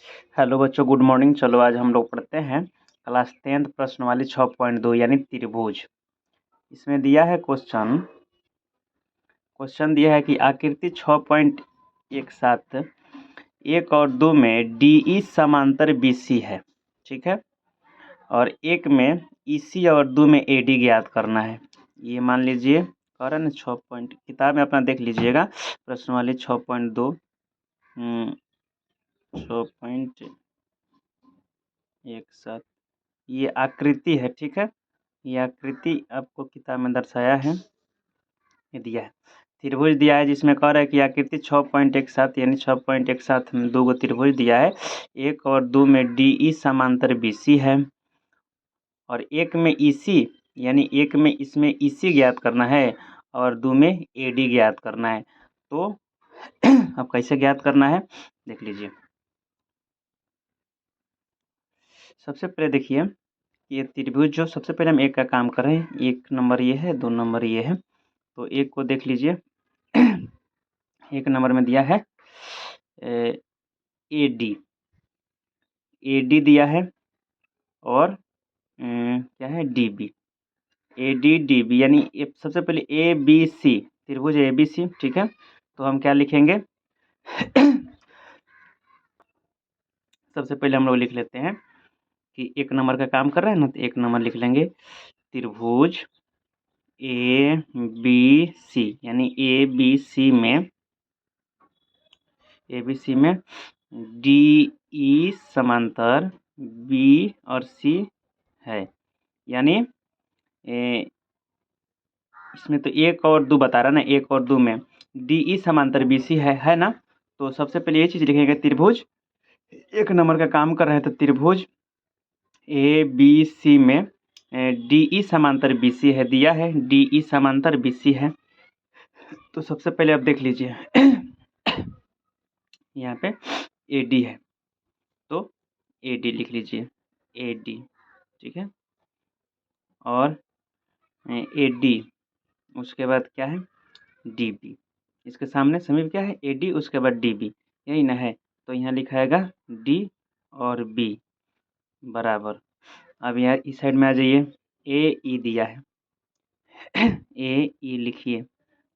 Hello बच्चों, good morning. चलो आज हम लोग पढ़ते हैं क्लास 10th प्रश्नवाली 6.2 यानी त्रिभुज। इसमें दिया है क्वेश्चन दिया है कि आकृति 6.17 1 और 2 में DE समांतर BC है, ठीक है, और एक में EC और 2 में AD ज्ञात करना है। ये मान लीजिए कह रहा है ना 6 पॉइंट, किताब में अपना देख लीजिएगा प्रश्नवाली 6.2 6.17 ये आकृति है, ठीक है। ये आकृति आपको किताब में दर्शाया है, ये दिया है। त्रिभुज दिया है जिसमें कह रहा है कि आकृति 6.17 यानी 6.17 में 2 त्रिभुज दिया है। 1 और 2 में DE समांतर BC है और एक में EC यानी एक में इसमें EC ज्ञात करना है और 2 में AD ज्ञात करना है। तो अब कैसे ज्ञात करना है देख लीजिए। सबसे पहले देखिए ये त्रिभुज जो सबसे पहले हम एक का काम कर रहे हैं, 1 नंबर ये है, 2 नंबर ये है। तो एक को देख लीजिए 1 नंबर में दिया है AD दिया है और क्या है DB, AD DB यानी सबसे पहले ABC त्रिभुज ABC, ठीक है। तो हम क्या लिखेंगे सबसे पहले हम लोग लिख लेते हैं कि 1 नंबर का काम कर रहे हैं ना, तो 1 नंबर लिख लेंगे त्रिभुज ABC यानी ABC में DE समांतर B और C है, यानी इसमें तो 1 और 2 बता रहा ना, 1 और 2 में DE समांतर BC है ना। तो सबसे पहले ये चीज़ लिखेंगे त्रिभुज 1 नंबर का काम कर रहे हैं, तो त्रिभुज ABC में DE समांतर BC है, दिया है DE समांतर BC है। तो सबसे पहले आप देख लीजिए यहाँ पे AD है, तो AD लिख लीजिए AD, ठीक है। और AD उसके बाद क्या है DB, इसके सामने समीप क्या है AD, उसके बाद DB, यही ना है। तो यहाँ लिखाएगा D और B बराबर। अब यार इस साइड में आ जाइए, AE दिया है AE लिखिए,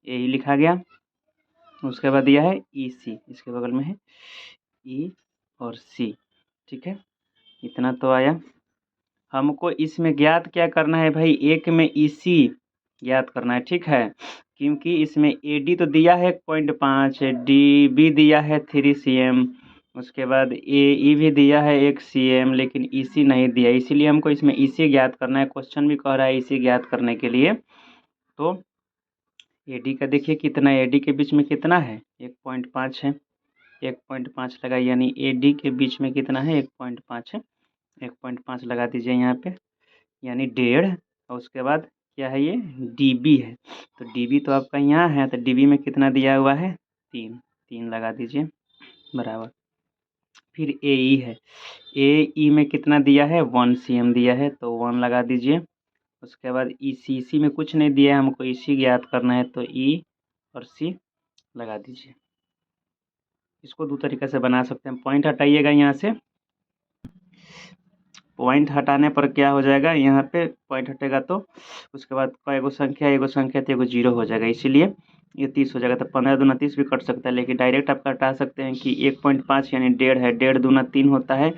AE लिखा गया। उसके बाद दिया है EC, इसके बगल में है E और C, ठीक है। इतना तो आया। हमको इसमें ज्ञात क्या करना है भाई, एक में EC ज्ञात करना है, ठीक है, क्योंकि इसमें AD तो दिया है 1.5, DB दिया है 3 cm, उसके बाद AE भी दिया है 1 cm, लेकिन EC नहीं दिया, इसीलिए हमको इसमें EC ज्ञात करना है। क्वेश्चन भी कह रहा है EC ज्ञात करने के लिए। तो AD का देखिए कितना है, AD के बीच में कितना है 1.5 है, 1.5 लगा, यानी AD के बीच में कितना है 1.5 है, 1.5 लगा दीजिए यहाँ पे, यानी 1.5। और उसके बाद क्या है ये DB है, तो DB तो आपका यहाँ है, तो DB में कितना दिया हुआ है 3 लगा दीजिए बराबर। फिर AE है, AE में कितना दिया है 1 cm दिया है, तो 1 लगा दीजिए। उसके बाद EC में कुछ नहीं दिया है, हमको EC ज्ञात करना है, तो E और C लगा दीजिए। इसको 2 तरीके से बना सकते हैं। पॉइंट हटाइएगा यहाँ से, पॉइंट हटाने पर क्या हो जाएगा, यहाँ पे पॉइंट हटेगा तो उसके बाद एगो संख्या तो एगो 0 हो जाएगा, इसीलिए ये 30 हो जाएगा। तो 15 दूना 30 भी कट सकता है, लेकिन डायरेक्ट आप हटा सकते हैं कि 1.5 यानी 1.5 है, 1.5 दूना 3 होता है,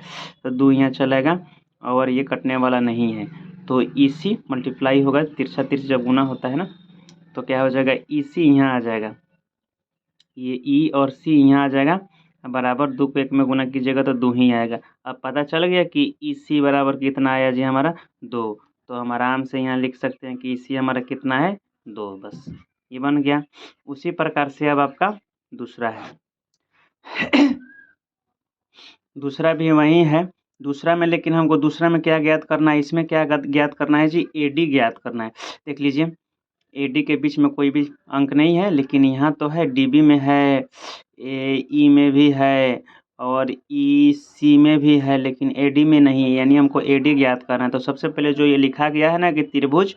तो 2 यहाँ चलेगा और ये कटने वाला नहीं है। तो EC मल्टीप्लाई होगा, तिरछा तिरछा जब गुना होता है ना, तो क्या हो जाएगा EC यहाँ आ जाएगा, ये E और C यहाँ आ जाएगा बराबर। 2 को 1 में गुना कीजिएगा तो 2 ही आएगा। अब पता चल गया कि EC बराबर कितना आया जी हमारा 2। तो हम आराम से यहाँ लिख सकते हैं कि EC हमारा कितना है 2, बस ये बन गया। उसी प्रकार से अब आपका दूसरा है दूसरा भी वही है, दूसरा में, लेकिन हमको दूसरा में क्या ज्ञात करना है, इसमें क्या ज्ञात करना है जी AD ज्ञात करना है। देख लीजिए AD के बीच में कोई भी अंक नहीं है, लेकिन यहाँ तो है, DB में है, AE में भी है और EC में भी है, लेकिन AD में नहीं है, यानी हमको AD ज्ञात करना है। तो सबसे पहले जो ये लिखा गया है ना कि त्रिभुज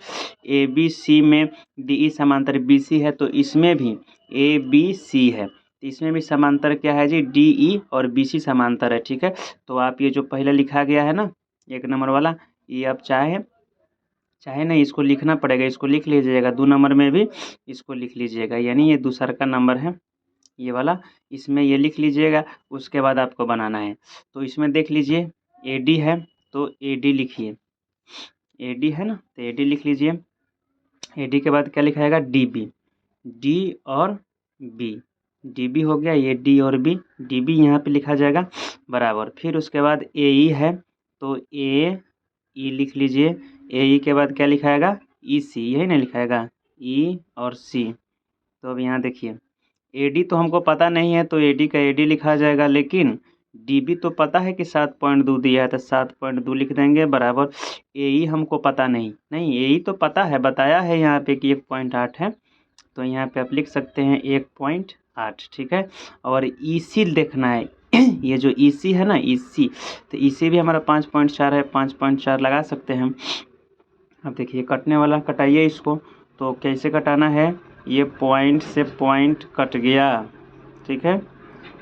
ABC में DE समांतर BC है, तो इसमें भी ABC है, तो इसमें भी समांतर क्या है जी, डी ई और बी सी समांतर है। ठीक है, तो आप ये जो पहले लिखा गया है ना 1 नंबर वाला, ये आप चाहे नहीं इसको लिखना पड़ेगा, इसको लिख लीजिएगा। 2 नंबर में भी इसको लिख लीजिएगा, यानी ये दूसरा का नंबर है ये वाला, इसमें ये लिख लीजिएगा। उसके बाद आपको बनाना है, तो इसमें देख लीजिए ए डी है, तो ए डी लिखिए, ए डी है ना, तो ए डी लिख लीजिए। ए डी के बाद क्या लिखाएगा, डी बी, डी और बी, डी बी हो गया, ये डी और बी, डी बी यहाँ पे लिखा जाएगा बराबर। फिर उसके बाद ए ई है, तो ए ई लिख लीजिए। ए ई के बाद क्या लिखाएगा, ई सी, यही ना लिखाएगा, ई और सी। तो अब यहाँ देखिए ए डी तो हमको पता नहीं है, तो ए डी का ए डी लिखा जाएगा, लेकिन डी बी तो पता है कि 7.2 दिया है, तो 7.2 लिख देंगे बराबर। ए ई हमको पता नहीं, ए ई तो पता है, बताया है यहाँ पे कि 1.8 है, तो यहाँ पे आप लिख सकते हैं 1.8। ठीक है, और ई सी देखना है ये जो ई सी है ना, ई सी, तो ई सी भी हमारा 5.4 है, 5.4 लगा सकते हैं हम। अब देखिए कटने वाला, कटाइए इसको। तो कैसे कटाना है, ये पॉइंट से पॉइंट कट गया। ठीक है,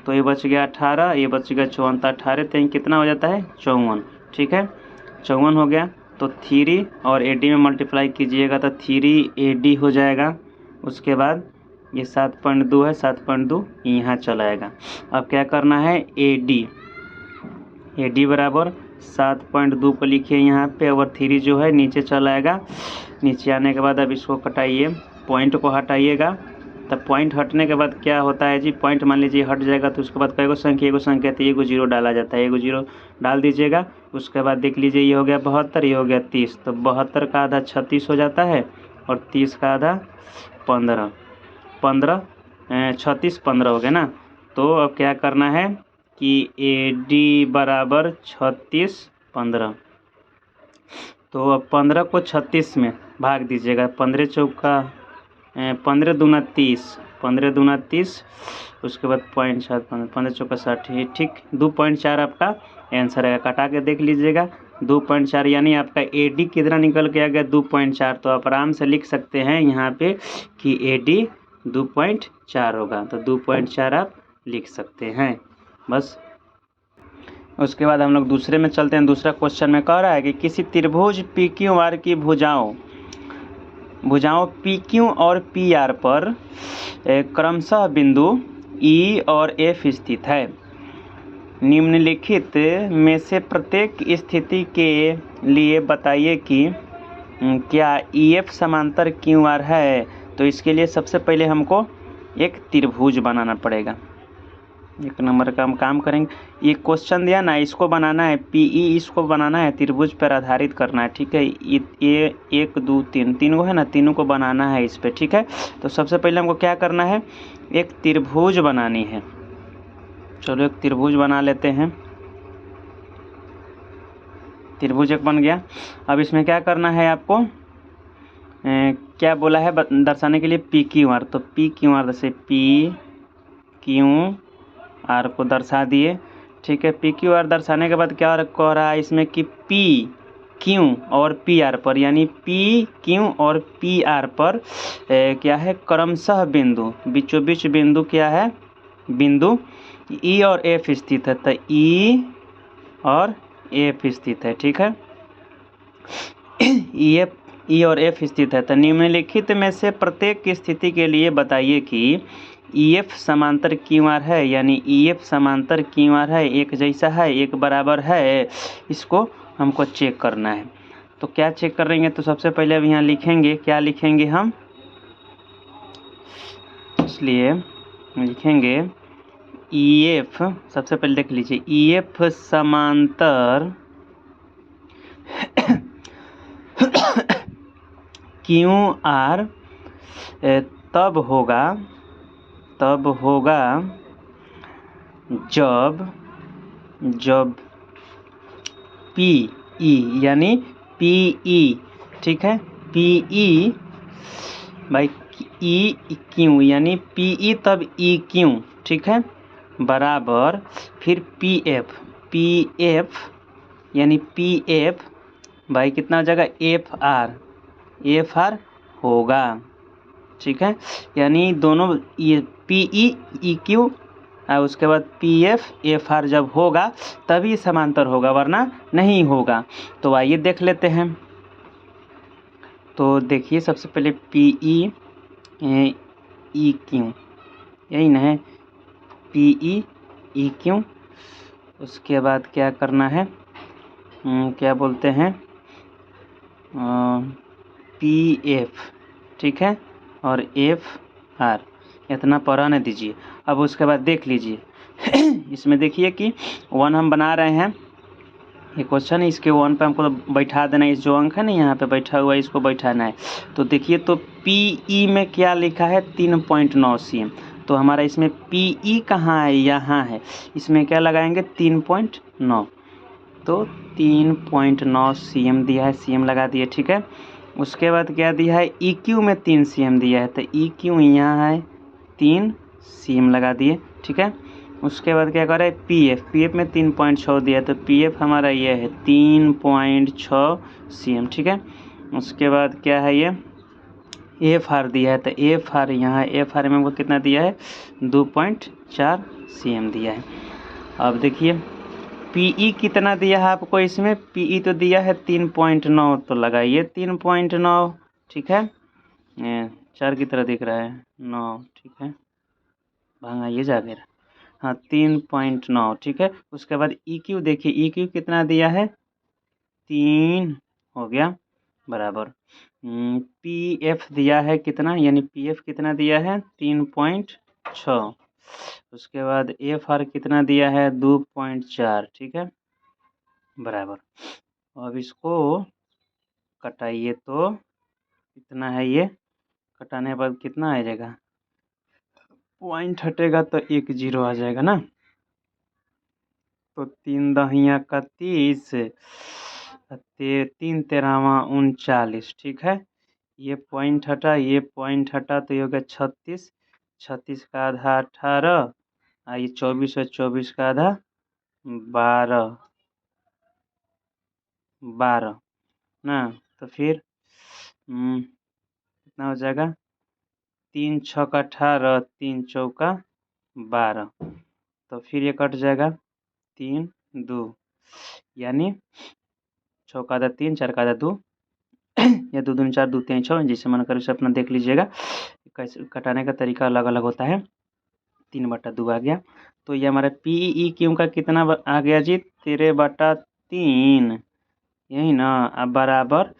तो ये बच गया 18, ये बच गया 54, 18 3 कितना हो जाता है, 54। ठीक है, 54 हो गया। तो 3 और ए डी में मल्टीप्लाई कीजिएगा तो 3 ए डी हो जाएगा। उसके बाद ये 7.2 है, 7.2 यहाँ चला आएगा। अब क्या करना है, ए डी बराबर 7.2 को लिखिए यहाँ पे, और 3 जो है नीचे चला आएगा। नीचे आने के बाद अब इसको कटाइए, पॉइंट को हटाइएगा। तब पॉइंट हटने के बाद क्या होता है जी, पॉइंट मान लीजिए हट जाएगा, तो उसके बाद कई गो संख्या, एगो संख्या, तो एगो जीरो डाला जाता है, एगो जीरो डाल दीजिएगा। उसके बाद देख लीजिए ये हो गया 72, ये हो गया 30, तो 72 का आधा 36 हो जाता है, और 30 का आधा 15, 36 15 हो गया ना। तो अब क्या करना है कि ए डी बराबर 36 15, तो अब 15 को 36 में भाग दीजिएगा। 15 चौका 15 दूना 30, 15 दूना 30, उसके बाद 0.7, 15 चौका 60, ठीक 2.4 आपका आंसर है। कटा के देख लीजिएगा 2.4, यानी आपका ए डी कितना निकल के आ गया, 2.4। तो आप आराम से लिख सकते हैं यहाँ पे कि ए डी 2.4 होगा, तो 2.4 आप लिख सकते हैं बस। उसके बाद हम लोग दूसरे में चलते हैं। दूसरा क्वेश्चन में कह रहा है कि किसी त्रिभुज पी क्यू आर की भुजाओं पी क्यू और पी आर पर क्रमशः बिंदु ई और एफ स्थित है। निम्नलिखित में से प्रत्येक स्थिति के लिए बताइए कि क्या ई एफ समांतर क्यू आर है। तो इसके लिए सबसे पहले हमको एक त्रिभुज बनाना पड़ेगा। 1 नंबर का हम काम करेंगे। ये क्वेश्चन दिया ना, इसको बनाना है, पीई इसको बनाना है, त्रिभुज पर आधारित करना है। ठीक है, ये 1 2 3 तीन को है ना, तीनों को बनाना है इस पे। ठीक है, तो सबसे पहले हमको क्या करना है, एक त्रिभुज बनानी है। चलो एक त्रिभुज बना लेते हैं। त्रिभुज एक बन गया। अब इसमें क्या करना है आपको, क्या बोला है दर्शाने के लिए, पी क्यू आर। तो पी क्यू आर जैसे पी क्यू आर को दर्शा दिए। ठीक है, पी क्यू आर दर्शाने के बाद क्या कह रहा है इसमें कि पी क्यू और पी आर पर, यानी पी क्यू और पी आर पर क्या है, क्रमशः बिंदु, बीचों बीच बिंदु क्या है, बिंदु ई और एफ स्थित है। तो ई और एफ स्थित है। ठीक है, ई और एफ स्थित है। तो निम्नलिखित में से प्रत्येक स्थिति के लिए बताइए कि ई एफ समांतर क्यू आर है, यानी ई एफ समांतर क्यू आर है, एक जैसा है, एक बराबर है। इसको हमको चेक करना है। तो क्या चेक करेंगे, तो सबसे पहले अब यहाँ लिखेंगे, क्या लिखेंगे हम, इसलिए लिखेंगे ई एफ, सबसे पहले देख लीजिए ई एफ समांतर क्यू आर तब होगा जब पी ई, यानी पी ई, ठीक है, P E by E Q, यानी पी ई तब ई क्यू, ठीक है, बराबर फिर पी एफ यानी पी एफ, भाई कितना हो जाएगा, एफ आर होगा। ठीक है, यानी दोनों ये पी ई क्यू और उसके बाद पी एफ आर जब होगा तभी समांतर होगा, वरना नहीं होगा। तो आइए देख लेते हैं। तो देखिए सबसे पहले पी ई क्यू, यही ना है, पी ई क्यू। उसके बाद क्या करना है, क्या बोलते हैं, पी एफ, ठीक है, और एफ आर, इतना पर आने दीजिए। अब उसके बाद देख लीजिए इसमें देखिए कि 1 हम बना रहे हैं, ये क्वेश्चन है, इसके 1 पे हमको बैठा देना है, इस जो अंक है ना यहाँ पे बैठा हुआ है इसको बैठाना है। तो देखिए तो पी ई में क्या लिखा है, 3.9 cm। तो हमारा इसमें पी ई कहाँ है, यहाँ है, इसमें क्या लगाएंगे 3.9, तो 3.9 cm दिया है, cm लगा दिए, ठीक है। उसके बाद क्या दिया है, ई क्यू में 3 cm दिया है, तो ई क्यू यहाँ है 3 cm लगा दिए, ठीक है। उसके बाद क्या करें, पी एफ में 3.6 दिया है, तो पी एफ हमारा ये है 3.6 cm, ठीक है। उसके बाद क्या है, ये एफ आर दिया है, तो एफ आर यहाँ, एफ आर में हमको कितना दिया है, 2.4 cm दिया है। अब देखिए पीई कितना दिया है आपको, इसमें पीई तो दिया है 3.9, तो लगाइए 3.9, ठीक है, 4 की तरह दिख रहा है, 9, ठीक है, भंगाइए जाकर, हाँ 3.9, ठीक है। उसके बाद ई क्यू देखिए, ई क्यू कितना दिया है, 3 हो गया बराबर, पी एफ दिया है कितना, यानी पी एफ कितना दिया है 3.6, उसके बाद एफ आर कितना दिया है 2.4, ठीक है, बराबर। अब इसको कटाइए तो कितना है, ये कटाने के बाद कितना आ जाएगा, पॉइंट हटेगा तो 1 0 आ जाएगा ना, तो 3 दहिया का 30, 3 तेरहवा 39, ठीक है। ये पॉइंट हटा, ये पॉइंट हटा, तो ये हो गया 36, 36 का आधा 18, ये 24 है, 24 का आधा 12, 12 ना, तो फिर कितना हो जाएगा, 3 छक्का 18, 3 चौका 12, तो फिर ये कट जाएगा 3 2, यानी 6 का आधा 3, 4 का आधा 2, या 2 दूनी 4, 2 3 6, जिसे मन कर उसे अपना देख लीजिएगा, कैसे कटाने का तरीका अलग अलग होता है। 3/2 आ गया, तो ये हमारा पी ई क्यू का कितना आ गया जी, 13/3, यही ना। अब बराबर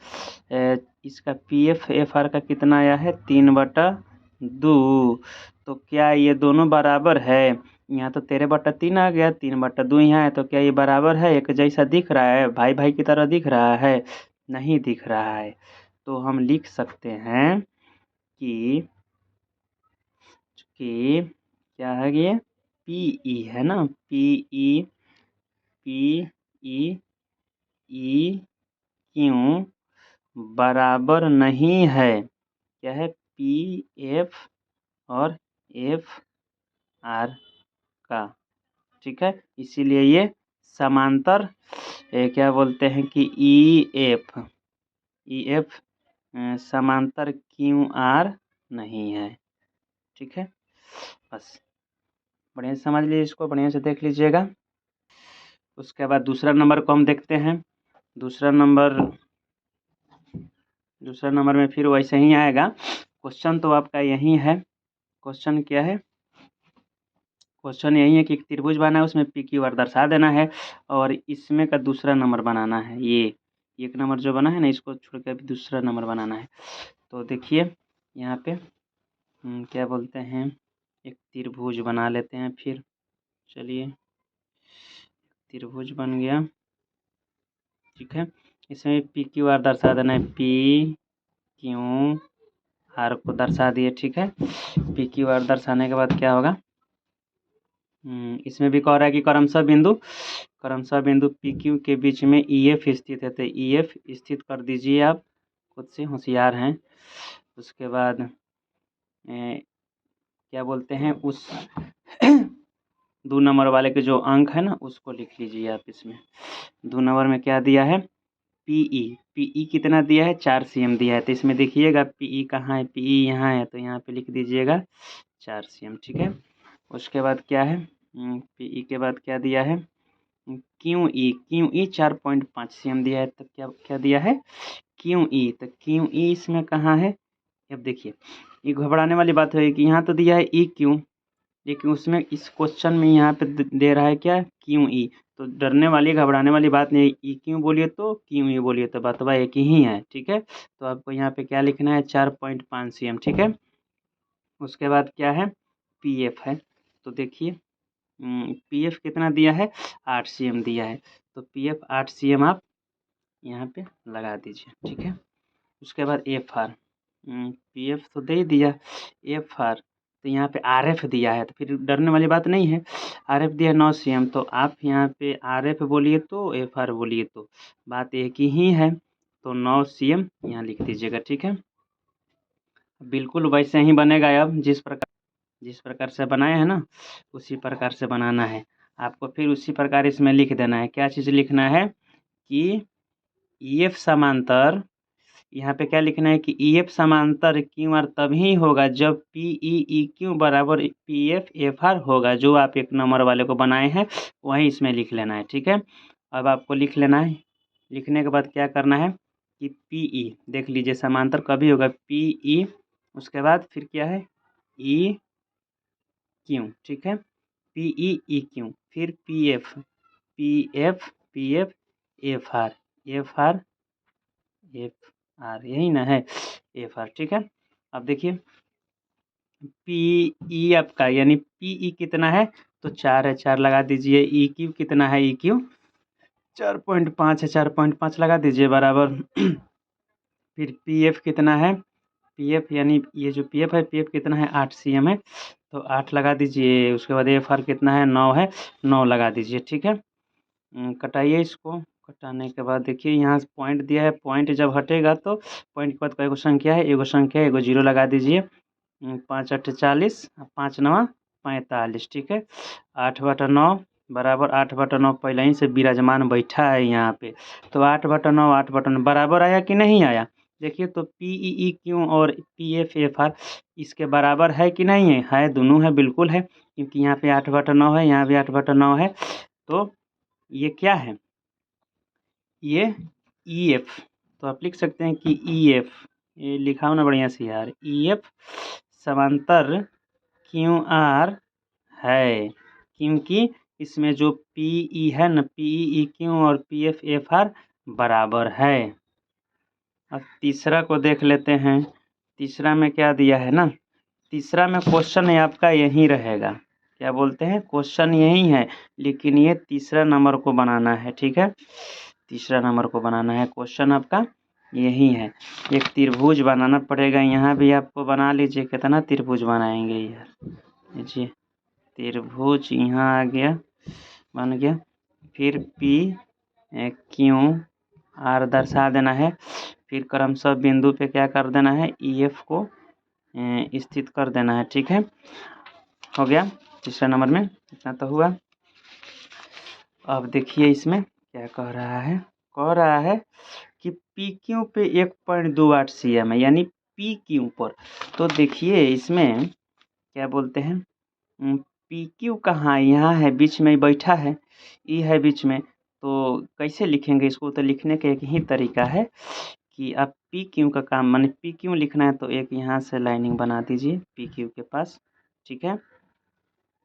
इसका पी एफ आर का कितना आया है 3/2, तो क्या ये दोनों बराबर है, यहाँ तो 13/3 आ गया, 3/2 यहाँ है, तो क्या ये बराबर है, एक जैसा दिख रहा है, भाई भाई की तरह दिख रहा है, नहीं दिख रहा है। तो हम लिख सकते हैं कि क्या है, ये पी ई है ना, पी ई क्यों बराबर नहीं है, क्या है, पी एफ और एफ आर का, ठीक है। इसीलिए ये समांतर, क्या बोलते हैं कि ई एफ समांतर क्यू आर नहीं है, ठीक है। बस बढ़िया से समझ लीजिए, इसको बढ़िया से देख लीजिएगा। उसके बाद दूसरा नंबर को हम देखते हैं। दूसरा नंबर में फिर वैसे ही आएगा, क्वेश्चन तो आपका यही है। क्वेश्चन क्या है, क्वेश्चन यही है कि एक त्रिभुज बना है, उसमें पी क्यू आर दर्शा देना है, और इसमें का दूसरा नंबर बनाना है। ये एक नंबर जो बना है ना, इसको छोड़ के अभी दूसरा नंबर बनाना है। तो देखिए यहाँ पे क्या बोलते हैं, एक त्रिभुज बना लेते हैं। फिर चलिए, त्रिभुज बन गया, ठीक है। इसमें पी क्यू आर दर्शा देना है, पी क्यू आर को दर्शा दिए, ठीक है। पी क्यू आर दर्शाने के बाद क्या होगा, इसमें भी कह रहा है कि क्रमशः बिंदु पी क्यू के बीच में ई एफ स्थित है, तो ई एफ स्थित कर दीजिए, आप खुद से होशियार हैं। उसके बाद क्या बोलते हैं, उस 2 नंबर वाले के जो अंक है ना, उसको लिख लीजिए आप। इसमें 2 नंबर में क्या दिया है, पीई कितना दिया है 4 cm दिया है। तो इसमें देखिएगा पीई कहाँ है, पीई यहाँ है, तो यहाँ पे लिख दीजिएगा 4 cm, ठीक है। उसके बाद क्या है, पीई के बाद क्या दिया है, क्यू ई 4.5 cm दिया है। तो क्या क्या दिया है, क्यू ई। तो क्यू ई इसमें कहाँ है, अब देखिए ये घबराने वाली बात है कि यहाँ तो दिया है ई क्यू, लेकिन उसमें इस क्वेश्चन में यहाँ पे दे रहा है क्या, क्यू ई। तो डरने वाली घबराने वाली बात नहीं, ई क्यू बोलिए तो क्यू ई बोलिए तो बतवा एक ही है, ठीक है। तो आपको यहाँ पे क्या लिखना है, 4.5 cm, ठीक है। उसके बाद क्या है, पी एफ है। तो देखिए पी एफ कितना दिया है, 8 cm दिया है। तो पी एफ 8 cm आप यहाँ पे लगा दीजिए, ठीक है। उसके बाद एफ आर, पी एफ तो दे ही दिया, एफ आर तो यहाँ पे आर एफ दिया है, तो फिर डरने वाली बात नहीं है। आर एफ दिया 9 cm, तो आप यहाँ पे आर एफ बोलिए तो एफ आर बोलिए तो बात एक ही है। तो 9 cm यहाँ लिख दीजिएगा, ठीक है। बिल्कुल वैसे ही बनेगा, अब जिस प्रकार से बनाए हैं ना उसी प्रकार से बनाना है आपको। फिर उसी प्रकार इसमें लिख देना है, क्या चीज़ लिखना है कि ई एफ समांतर, यहाँ पे क्या लिखना है कि ई एफ समांतर क्यू आर तभी होगा जब पी ई क्यू बराबर पी एफ एफ आर होगा। जो आप एक नंबर वाले को बनाए हैं वहीं इसमें लिख लेना है, ठीक है। अब आपको लिख लेना है, लिखने के बाद क्या करना है कि पी ई देख लीजिए समांतर कभी होगा पी ई, उसके बाद फिर क्या है ई क्यू, ठीक है। पी ई क्यू, फिर P F F R F R F R, यही ना है एफ आर, ठीक है। अब देखिए पी ई आपका यानी पी ई कितना है, तो 4 है, 4 लगा दीजिए। ई क्यू कितना है, ई क्यू 4.5 है, 4.5 लगा दीजिए बराबर। फिर पी एफ कितना है, पी एफ यानी ये जो पी एफ है, पी एफ कितना है 8 cm है, तो 8 लगा दीजिए। उसके बाद एफ आर कितना है 9 है, 9 लगा दीजिए, ठीक है। कटाइए इसको, कटाने के बाद देखिए यहाँ पॉइंट दिया है, पॉइंट जब हटेगा तो पॉइंट के बाद एगो संख्या है, एगो संख्या है, एगो जीरो लगा दीजिए। 5 8 40, 5 9 45, ठीक है। 8/9 बराबर 8/9 पहले ही से विराजमान बैठा है यहाँ पे। तो 8/9 8/9 बराबर आया कि नहीं आया, देखिए। तो पी ई क्यू और पी एफ एफ आर इसके बराबर है कि नहीं है, दोनों है, बिल्कुल है, क्योंकि यहाँ पे 8/9 है, यहाँ भी 8/9 है। तो ये क्या है, ये ई एफ। तो आप लिख सकते हैं कि ई एफ, ये लिखा हो ना बढ़िया से यार, ई एफ समांतर क्यू आर है, क्योंकि इसमें जो पी ई है ना, पी ई क्यू और पी एफ एफ आर बराबर है। अब तीसरा को देख लेते हैं, तीसरा में क्या दिया है ना, तीसरा में क्वेश्चन है आपका यही रहेगा, क्या बोलते हैं क्वेश्चन यही है, लेकिन ये तीसरा नंबर को बनाना है, ठीक है। तीसरा नंबर को बनाना है, क्वेश्चन आपका यही है। एक त्रिभुज बनाना पड़ेगा, यहाँ भी आपको बना लीजिए, कितना त्रिभुज बनाएंगे यार जी। त्रिभुज यहाँ आ गया, बन गया। फिर पी क्यू आर दर्शा देना है, फिर क्रमशः बिंदु पे क्या कर देना है, ई एफ को स्थित कर देना है, ठीक है। हो गया तीसरा नंबर में, इतना तो हुआ। अब देखिए इसमें क्या कह रहा है कि पी क्यू पे 1.28 cm है, यानी पी क्यू पर। तो देखिए इसमें क्या बोलते हैं, पी क्यू कहाँ, यहाँ है बीच में बैठा है, ई है बीच में। तो कैसे लिखेंगे इसको, तो लिखने का एक ही तरीका है कि आप पी क्यू का काम माने पी क्यू लिखना है, तो एक यहाँ से लाइनिंग बना दीजिए पी क्यू के पास, ठीक है।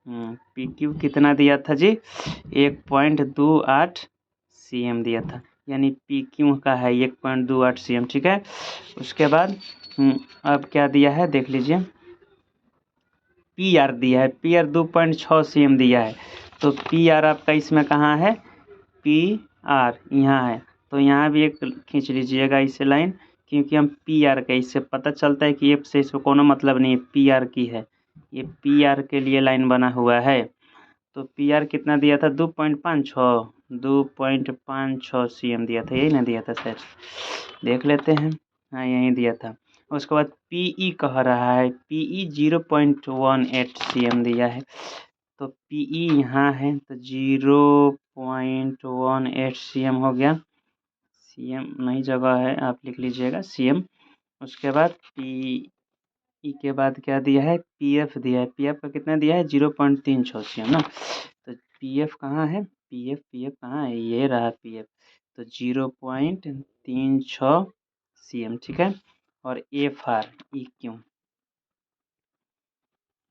पी क्यू कितना दिया था जी, 1.28 cm दिया था, यानी पी क्यू का है 1.28 cm, ठीक है। उसके बाद अब क्या दिया है देख लीजिए, पी आर दिया है, पी आर 2.6 cm दिया है। तो पी आर आपका इसमें कहाँ है, पी आर यहाँ है, तो यहाँ भी एक खींच लीजिएगा इसे लाइन, क्योंकि हम पी आर का इससे पता चलता है कि एफ से इसको कोनो मतलब नहीं है, पी आर की है, ये पी आर के लिए लाइन बना हुआ है। तो पी आर कितना दिया था, 2.56 cm दिया था, यही ना दिया था सर, देख लेते हैं, हाँ यही दिया था। उसके बाद पी ई कह रहा है, पी ई 0.18 cm दिया है। तो पी ई यहाँ है, तो 0.18 cm हो गया, CM नहीं जगह है, आप लिख लीजिएगा CM। उसके बाद PE के बाद क्या दिया है, PF दिया है। PF का कितना दिया है, 0.36 CM ना। तो PF कहाँ है, PF कहाँ है, ये रहा PF। तो 0.36 CM, ठीक है। और FR EQ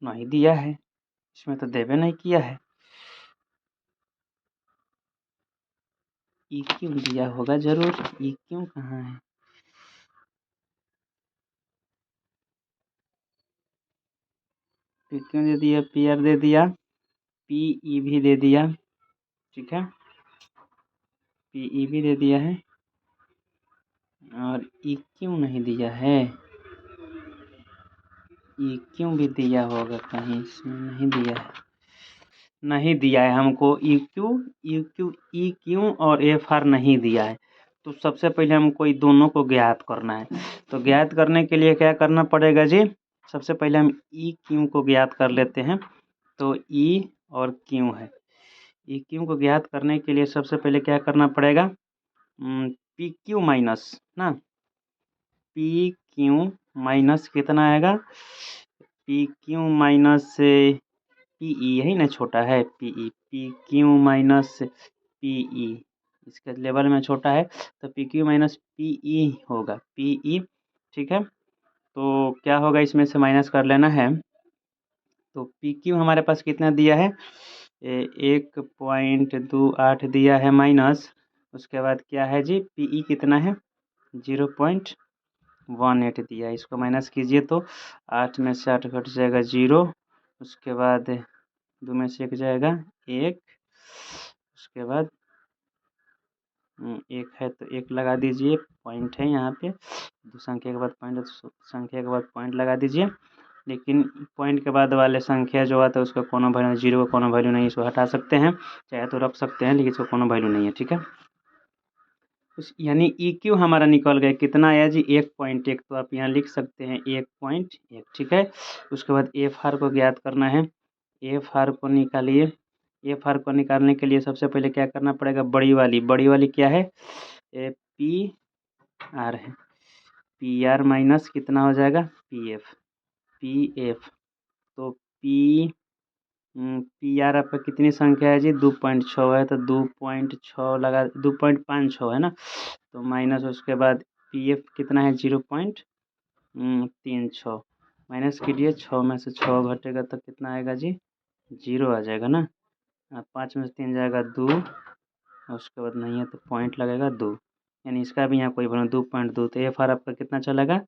नहीं दिया है, इसमें तो देवे नहीं किया है। EQ दिया होगा जरूर, EQ कहाँ है, PQ दे दिया, PR दे दिया, PE भी दे दिया, ठीक है, PE भी दे दिया है। और EQ नहीं दिया है, EQ भी दिया होगा कहीं, इसमें नहीं दिया है, नहीं दिया है हमको। EQ और FR नहीं दिया है। तो सबसे पहले हमको ये दोनों को ज्ञात करना है। तो ज्ञात करने के लिए क्या करना पड़ेगा जी, सबसे पहले हम EQ को ज्ञात कर लेते हैं। तो E और Q है, EQ को ज्ञात करने के लिए सबसे पहले क्या करना पड़ेगा, PQ माइनस ना, PQ माइनस कितना आएगा, PQ माइनस PE यही ना छोटा है, PQ माइनस PE इसका लेवल में छोटा है, तो PQ माइनस PE होगा, PE, ठीक है। तो क्या होगा, इसमें से माइनस कर लेना है। तो PQ हमारे पास कितना दिया है, 1.28 दिया है माइनस। उसके बाद क्या है जी, PE कितना है, 0.18 दिया है। इसको माइनस कीजिए तो 8 में से 8 घट जाएगा 0। उसके बाद 2 में से 1 जाएगा 1। उसके बाद 1 है तो 1 लगा दीजिए, पॉइंट है यहाँ पे, दो संख्या के बाद पॉइंट, संख्या के बाद पॉइंट लगा दीजिए। लेकिन पॉइंट के बाद वाले संख्या जो आता है उसका कोनो वैल्यू, 0 का कोनो वैल्यू नहीं, इसको हटा सकते हैं, चाहे तो रख सकते हैं, लेकिन इसका कोनो वैल्यू नहीं है, ठीक है। यानी EQ हमारा निकल गया, कितना आया जी, 1.1। तो आप यहाँ लिख सकते हैं 1.1, ठीक है। उसके बाद FR को ज्ञात करना है, FR को निकालिए। FR को निकालने के लिए सबसे पहले क्या करना पड़ेगा, बड़ी वाली क्या है, PR है, PR माइनस कितना हो जाएगा, PF। तो PR आपका कितनी संख्या है जी, 2.6 है, तो 2.6 लगा, 2.56 है ना। तो माइनस उसके बाद PF कितना है, 0.36 माइनस कीजिए, 6 में से 6 घटेगा तो कितना आएगा जी, 0 आ जाएगा ना। 5 में से 3 जाएगा 2, उसके बाद नहीं है तो पॉइंट लगेगा 2, यानी इसका भी यहाँ कोई बना 2.2। तो FR आपका कितना चलेगा,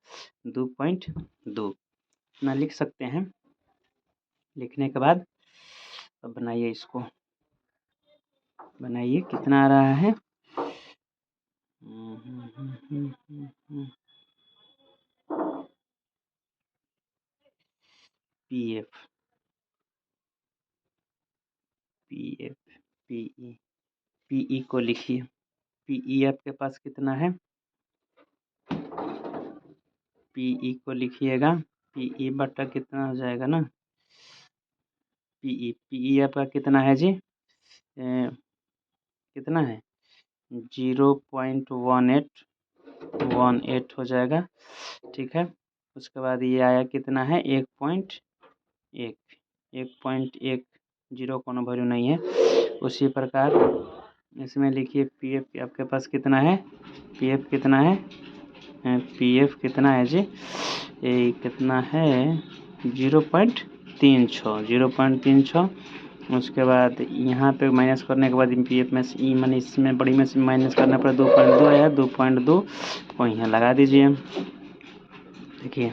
2.2, इतना लिख सकते हैं। लिखने के बाद अब बनाइए, इसको बनाइए, कितना आ रहा है, PF PE को लिखिए। PE आपके पास कितना है, PE को लिखिएगा, PE बटा कितना हो जाएगा ना, PE आपका कितना है जी, कितना है, 0.18 हो जाएगा, ठीक है। उसके बाद ये आया कितना है, 1.1, 0 कोनो वैल्यू नहीं है। उसी प्रकार इसमें लिखिए PF आपके पास कितना है, PF कितना है, PF कितना है जी, ये कितना है, 0.36। उसके बाद यहाँ पे माइनस करने के बाद PF में से मैंने इसमें बड़ी में से माइनस करने पर 2.2 आया, 2.2 को यहाँ लगा दीजिए। देखिए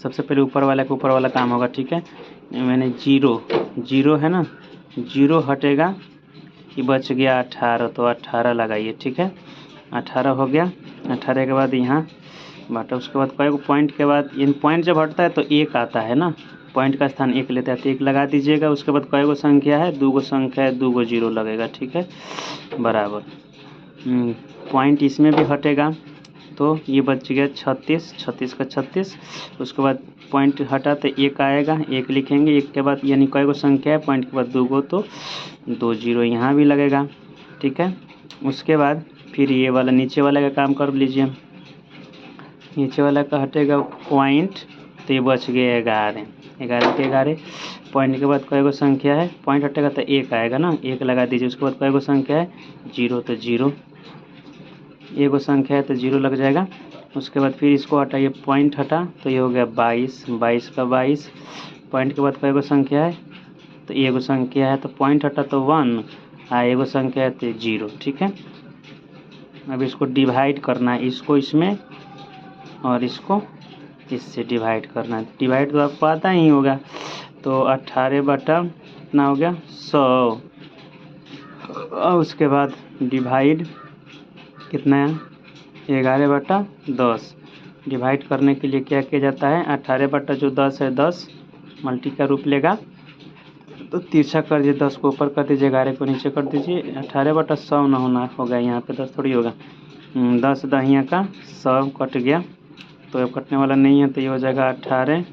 सबसे पहले ऊपर वाला काम होगा, ठीक है। मैंने 0 है ना, 0 हटेगा, ये बच गया 18, तो 18 लगाइए, ठीक है। 18 हो गया, 18 के बाद यहाँ बाटा, उसके बाद कई पॉइंट के बाद इन पॉइंट जब हटता है तो 1 आता है ना, पॉइंट का स्थान 1 लेता है, तो 1 लगा दीजिएगा। उसके बाद कई संख्या है, 2 संख्या है, 2 0 लगेगा, ठीक है, बराबर। पॉइंट इसमें भी हटेगा, तो ये बच गया 36 का 36। उसके बाद पॉइंट हटा तो 1 आएगा, 1 लिखेंगे, 1 के बाद यानी कई संख्या है, पॉइंट के बाद 2 तो 2 0 यहाँ भी लगेगा, ठीक है। उसके बाद फिर ये वाला नीचे वाला का काम कर लीजिए। नीचे वाला का हटेगा पॉइंट, तो ये बच गए 11, 11 के 11। पॉइंट के बाद कोई संख्या है, पॉइंट हटेगा तो 1 आएगा ना, 1 लगा दीजिए। उसके बाद कोई संख्या है 0, तो 0, एक संख्या है तो 0 लग जाएगा। उसके बाद फिर इसको हटाइए, पॉइंट हटा तो ये हो गया 22, 22 का 22। पॉइंट के बाद कोई संख्या है तो एक संख्या है, तो पॉइंट हटा तो 1, एक संख्या है तो 0। ठीक है, अब इसको डिवाइड करना है, इसको इसमें और इसको इससे डिवाइड करना है। डिवाइड तो आपको आता ही होगा, तो 18 बटा कितना हो गया 100। और उसके बाद डिवाइड कितना है 11 बटा 10। डिवाइड करने के लिए क्या किया जाता है, 18 बटा जो 10 है 10 मल्टी का रूप लेगा, तो तिरछा कर दीजिए, 10 को ऊपर कर दीजिए, 11 को नीचे कर दीजिए। 18 बटा 100 ना होना होगा, यहाँ पे 10 थोड़ी होगा। 10 दहिया का 100 कट गया, तो अब कटने वाला नहीं है, तो ये हो जाएगा 18,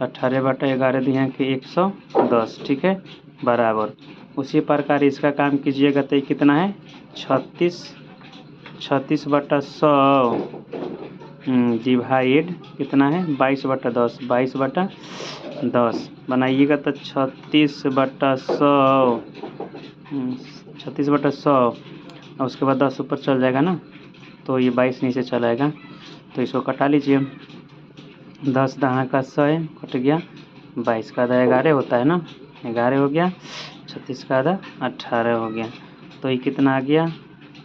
18 बटा 11 दिया के 110। ठीक है, बराबर। उसी प्रकार इसका काम कीजिएगा तो ये कितना है 36, 36 बटा 100 डिवाइड कितना है 22 बटा 10, 22 बटा 10 बनाइएगा तो 36 बटा 100, 36 बटा 100। और उसके बाद 10 ऊपर चल जाएगा ना, तो ये 22 नीचे चला आएगा, तो इसको कटा लीजिए। 10 दहा का 100 कट गया, 22 का आधा 11 होता है ना, 11 हो गया, 36 का आधा 18 हो गया। तो ये कितना आ गया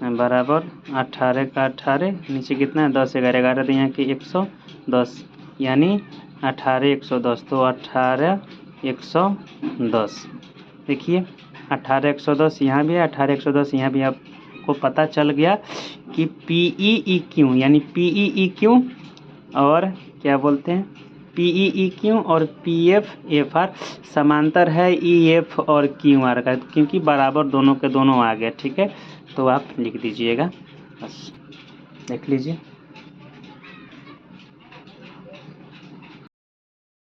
बराबर 18 का 18, नीचे कितना है 10, 11, 11 दिया कि 110, यानी 18 110, तो 18 110। देखिए 18 110 यहाँ भी है, 18 110 यहाँ भी। आपको पता चल गया कि PEEQ यानी PEEQ और क्या बोलते हैं PEEQ और PFFR समांतर है EF और QR का, क्योंकि बराबर दोनों के दोनों आ गए। ठीक है, तो आप लिख दीजिएगा, बस देख लीजिए।